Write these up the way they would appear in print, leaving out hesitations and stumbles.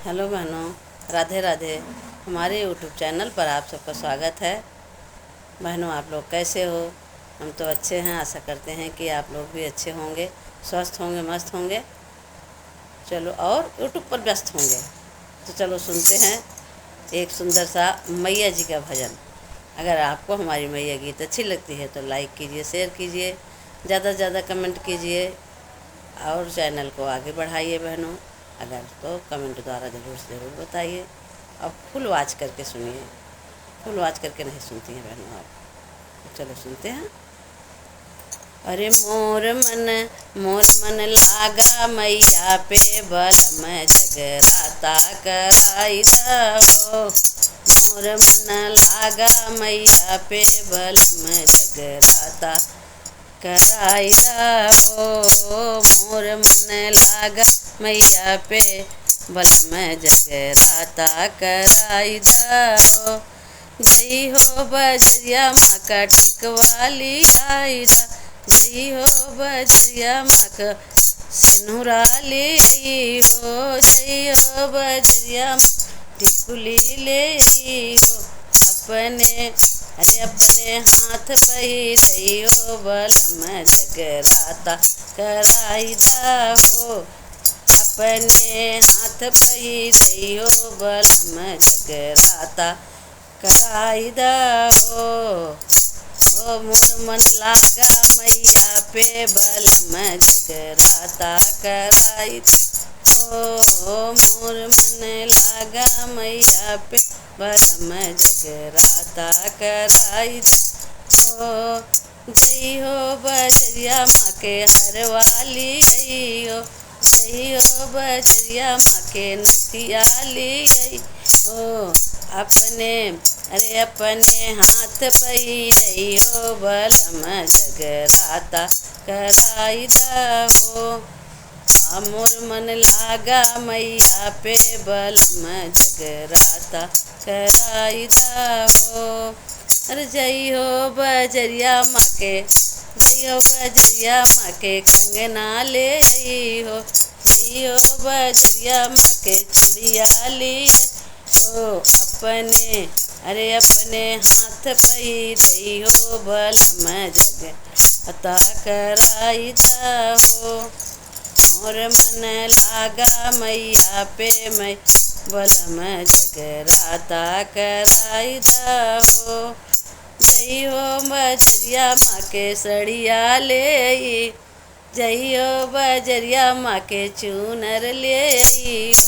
Hello बहनों, राधे राधे। हमारे YouTube channel पर आप सबका स्वागत है। बहनों, आप लोग कैसे हो? हम तो अच्छे हैं। आशा करते हैं कि आप लोग भी अच्छे होंगे, स्वस्थ होंगे, मस्त होंगे। चलो, और यूट्यूब पर व्यस्त होंगे। तो चलो सुनते हैं एक सुंदर सा मैया जी का भजन। अगर आपको हमारी मैया गीत अच्छी लगती है तो लाइक कीजिए, शेयर कीजिए, ज़्यादा से ज़्यादा कमेंट कीजिए और चैनल को आगे बढ़ाइए। बहनों, अगर तो कमेंट द्वारा ज़रूर से ज़रूर बताइए और फुल वॉच करके सुनिए। फुल वॉच करके नहीं सुनती हैं बहनों आप। तो चलो सुनते हैं। अरे मोर मन लागा मैया पे बलम जगराता कराई दहो। मोर मन लागा मैया पे बलम जगराता कराई दहो। मोर मन लागा मैया पे बलम जगराता कराई दहो। जय हो बजरिया माँ का टिकवाली आई दा। जय हो बजरिया माँ का सिनुरा ले आई हो। जय हो बजरिया माँ टिकुली ले आई हो। अपने हाथ पहिरइयो बलम जगराता कराई दहो। अपने हाथ पहिरइयो बलम जगराता कराई दहो। ओ मोर मन लागा मैया पे बलम जगराता कराई दहो। मोर मन लागा मैया पे बलम जगराता कराई दहो। जय हो बजरिया माँ के हरवाली आई हो। जय हो बजरिया माँ के नथिया ली आई हो। अपने हाथ पहिरइयो बलम जगराता कराई दहो। मोर मन लागा मैया पे बलम जगराता कराई दहो। अरे जय हो बजरिया माँ के कंगना ले आई हो। जय हो बजरिया माँ के चूड़िया ले हो। अपने हाथ पहिरइयो बलम जगराता कराई दहो। मोर मन लागा मैया पे मैं बलम जगराता कराई दहो। जय हो बजरिया माँ के सड़िया ले आई। जय हो बजरिया माँ के चूनर ले आई हो।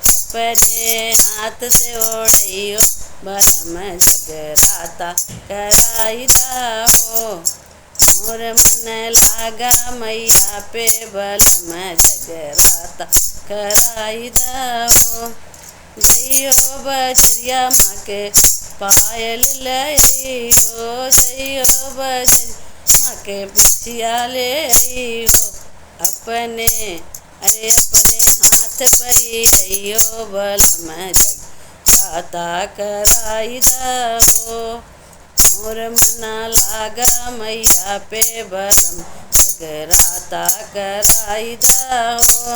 अपने हाथ से ओढ़इयो बलम जगराता कराई दहो। मोर मन लागा मैया पे बलम जगराता कराई दहो। जय हो बजरिया माँ के पायल लाई हो। जय हो बजरिया माँ के बिछिया ले आई हो। अपने हाथ पहिरइयो बलम जगराता कराई दहो। मोर मन लागा मैया पे बलम जगराता कराई दहो।